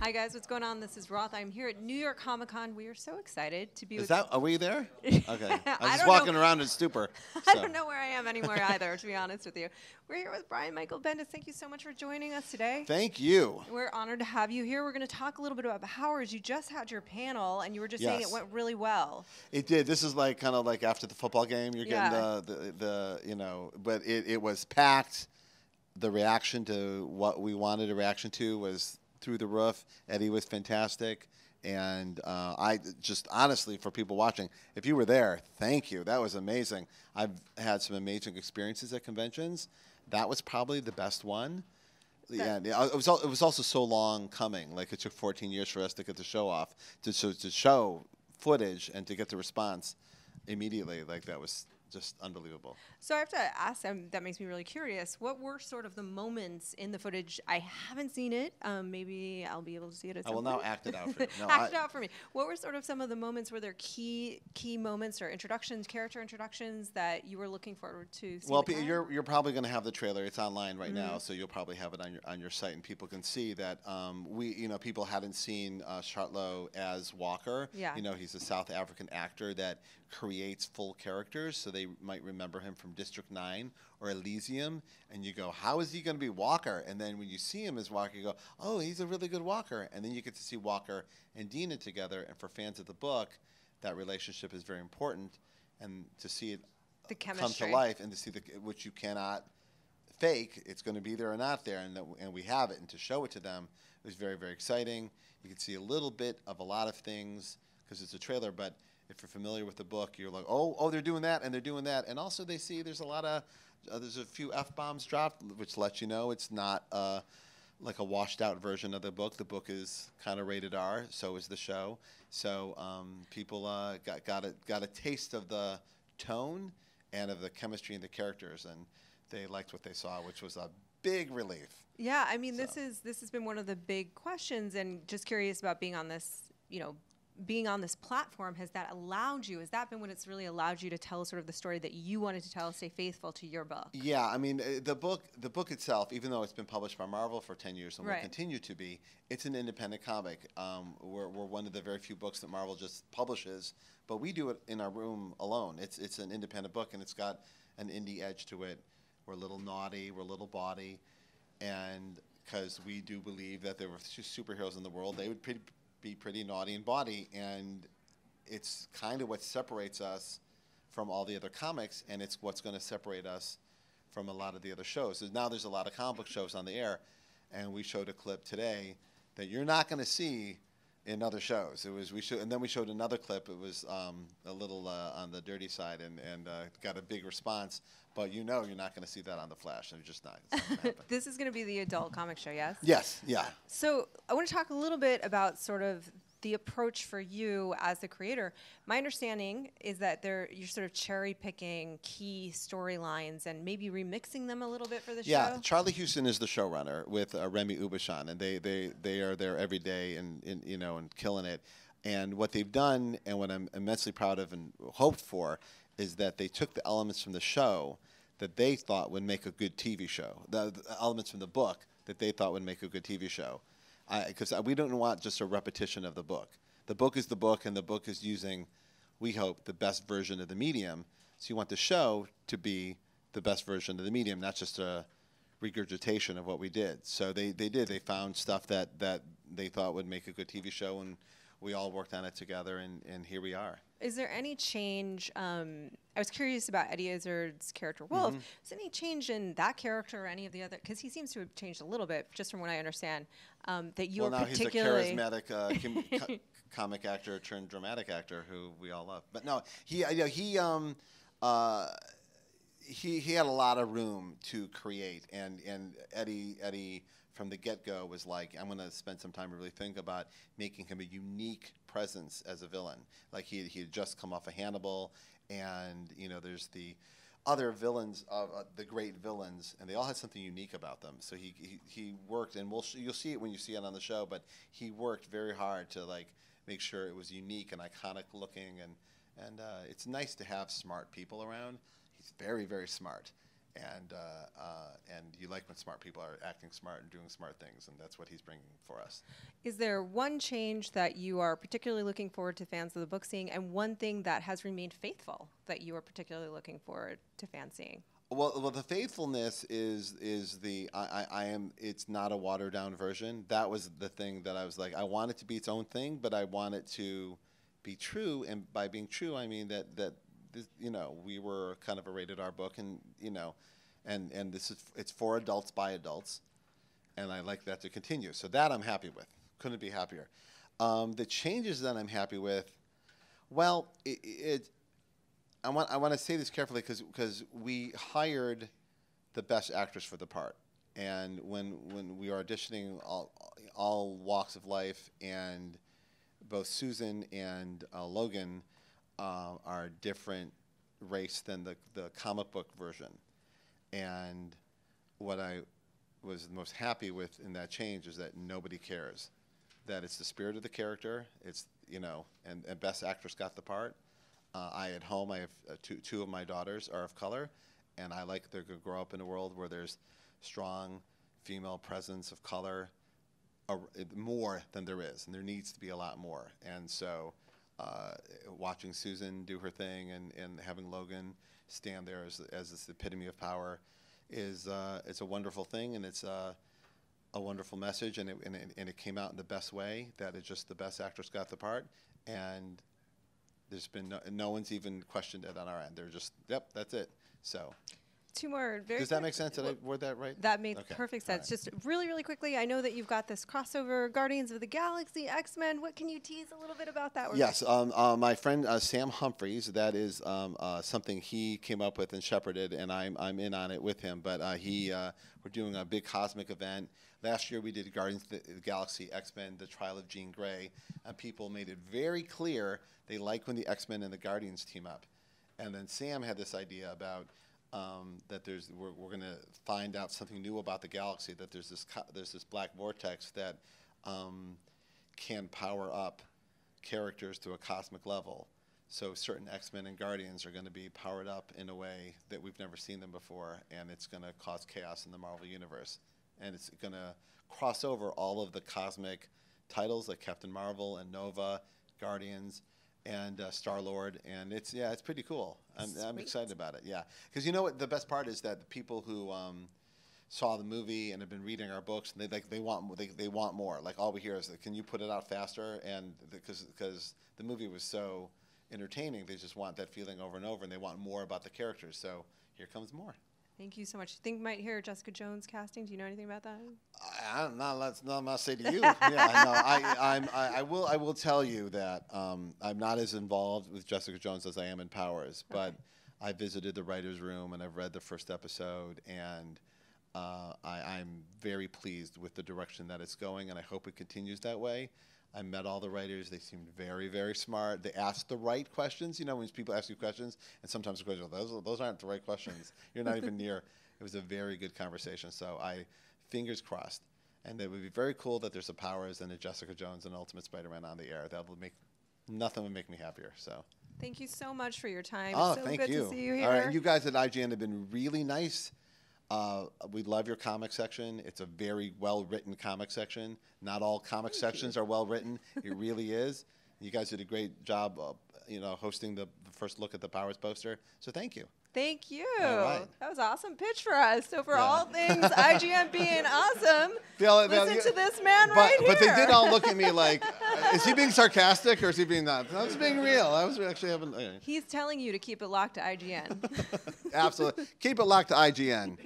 Hi guys, what's going on? This is Roth. I'm here at New York Comic Con. We are so excited to be with Are we there? Okay. I was just walking around in stupor. I don't know where I am anymore either, to be honest with you. We're here with Brian Michael Bendis. Thank you so much for joining us today. Thank you. We're honored to have you here. We're going to talk a little bit about Powers. You just had your panel, and you were just saying it went really well. It did. This is like kind of like after the football game. You're getting but it was packed. The reaction to what we wanted a reaction to was through the roof. Eddie was fantastic. And I just honestly, for people watching, if you were there, thank you. That was amazing. I've had some amazing experiences at conventions. That was probably the best one. Yeah, it was also so long coming. Like it took 14 years for us to get the show off, to show footage and to get the response immediately. Like that was just unbelievable. So I have to ask, that makes me really curious, what were sort of the moments in the footage? I haven't seen it. Maybe I'll be able to see it at some point. I will now act it out for you. No, act it out for me. What were sort of some of the moments, were there key moments or introductions, character introductions that you were looking forward to seeing? Well, you're probably going to have the trailer. It's online right now, so you'll probably have it on your site, and people can see that people hadn't seen Chartlow as Walker. Yeah. He's a South African actor that creates full characters, so they might remember him from District 9 or Elysium, and you go, how is he going to be Walker? And then when you see him as Walker, you go, oh, he's a really good Walker. And then you get to see Walker and Dina together, and for fans of the book, that relationship is very important, and to see it come to life and to see which you cannot fake, it's going to be there or not there, and we have it, and to show it to them was very, very exciting. You can see a little bit of a lot of things because it's a trailer, but if you're familiar with the book, you're like, oh, they're doing that, and they're doing that. And also they see there's a few F-bombs dropped, which lets you know it's not like a washed-out version of the book. The book is kind of rated R, so is the show. So people got a taste of the tone and of the chemistry and the characters, and they liked what they saw, which was a big relief. Yeah, I mean, this has been one of the big questions, and just curious about being on this, being on this platform, has that been when it's really allowed you to tell sort of the story that you wanted to tell, stay faithful to your book? Yeah, I mean, the book itself, even though it's been published by Marvel for 10 years and will continue to be, it's an independent comic. We're one of the very few books that Marvel just publishes, but we do it in our room alone. It's an independent book, and it's got an indie edge to it. We're a little naughty, we're a little bawdy, and because we do believe that there were superheroes in the world, they would be pretty naughty and bawdy, and it's kind of what separates us from all the other comics, and it's what's going to separate us from a lot of the other shows. So now there's a lot of comic book shows on the air, and we showed a clip today that you're not going to see in other shows. And then we showed another clip. It was a little on the dirty side, and got a big response. But you're not going to see that on The Flash. It's just not. It's not gonna happen. This is going to be the adult comic show, yes? Yes, yeah. So I want to talk a little bit about sort of the approach for you as the creator. My understanding is that you're sort of cherry picking key storylines and maybe remixing them a little bit for the show. Yeah, Charlie Houston is the showrunner with Remy Ubashan, and they are there every day and killing it. And what they've done, and what I'm immensely proud of and hoped for, is that they took the elements from the show that they thought would make a good TV show, the elements from the book that they thought would make a good TV show. Because we don't want just a repetition of the book. The book is the book, and the book is using, we hope, the best version of the medium. So you want the show to be the best version of the medium, not just a regurgitation of what we did. So they found stuff that they thought would make a good TV show, and we all worked on it together, and here we are. Is there any change? I was curious about Eddie Izzard's character Wolf. Is there any change in that character or any of the other? Because he seems to have changed a little bit, just from what I understand. That you now particularly he's a charismatic comic actor turned dramatic actor who we all love. But no, he had a lot of room to create, and Eddie from the get-go was like, I'm going to spend some time to really think about making him a unique presence as a villain. Like he had just come off of Hannibal, and there's the other villains, the great villains, and they all had something unique about them. So he worked, and you'll see it when you see it on the show, but he worked very hard to make sure it was unique and iconic looking, and it's nice to have smart people around. He's very, very smart. and you like when smart people are acting smart and doing smart things, and that's what he's bringing for us. Is there one change that you are particularly looking forward to fans of the book seeing, and one thing that has remained faithful that you are particularly looking forward to fans seeing? Well, the faithfulness is I am. It's not a watered down version. That was the thing that I was like, I want it to be its own thing, but I want it to be true. And by being true, I mean that this, we were kind of a rated R book, and and it's for adults by adults, and I like that to continue. So that I'm happy with. Couldn't be happier. The changes that I'm happy with, well, I want to say this carefully because we hired the best actress for the part, and when we were auditioning all walks of life, and both Susan and Logan are different race than the comic book version, and what I was most happy with in that change is that nobody cares, that it's the spirit of the character, it's and best actress got the part. At home, I have two of my daughters are of color, and I like they're going to grow up in a world where there's strong female presence of color, more than there is, and there needs to be a lot more. And so watching Susan do her thing and having Logan stand there as this epitome of power is it's a wonderful thing, and it's a wonderful message, and it came out in the best way, that it's just the best actress got the part, and there's been no one's even questioned it on our end. They're just, yep, that's it. So. Two more very Does that make sense? Did I word that right? That made perfect sense. Right. Just really, really quickly, I know that you've got this crossover, Guardians of the Galaxy, X-Men. What can you tease a little bit about that? Yes, my friend Sam Humphries, that is something he came up with and shepherded, and I'm in on it with him. But we're doing a big cosmic event. Last year we did Guardians of the Galaxy, X-Men, The Trial of Jean Grey, and people made it very clear they like when the X-Men and the Guardians team up. And then Sam had this idea about that we're going to find out something new about the galaxy, that there's this black vortex that can power up characters to a cosmic level. So certain X-Men and Guardians are going to be powered up in a way that we've never seen them before, and it's going to cause chaos in the Marvel Universe. And it's going to cross over all of the cosmic titles like Captain Marvel and Nova, Guardians, and Star-Lord, and it's pretty cool. I'm excited about it. Yeah, because you know what the best part is, that the people who saw the movie and have been reading our books, and they want more. Like, all we hear is, can you put it out faster? And because the movie was so entertaining, they just want that feeling over and over, and they want more about the characters. So here comes more. Thank you so much. Think we might hear Jessica Jones casting. Do you know anything about that? I'm not say to you. Yeah, no, I will tell you that I'm not as involved with Jessica Jones as I am in Powers, but I visited the writer's room and I've read the first episode, and I'm very pleased with the direction that it's going, and I hope it continues that way. I met all the writers. They seemed very, very smart. They asked the right questions. You know, when people ask you questions, and sometimes the questions, those aren't the right questions. You're not even near. It was a very good conversation. So fingers crossed. And it would be very cool that there's a Powers and a Jessica Jones and Ultimate Spider-Man on the air. Nothing would make me happier. So. Thank you so much for your time. Oh, it's so thank good you. to see you here. All right, and you guys at IGN have been really nice. We love your comic section. It's a very well-written comic section. Not all comic sections are well-written. It really is. You guys did a great job, hosting the first look at the Powers poster. So thank you. Thank you. All right. That was an awesome pitch for us. So for all things IGN being awesome, listen to this man right here. But they did all look at me like, is he being sarcastic or is he being not? I was being real. I was actually having. He's telling you to keep it locked to IGN. Absolutely. Keep it locked to IGN.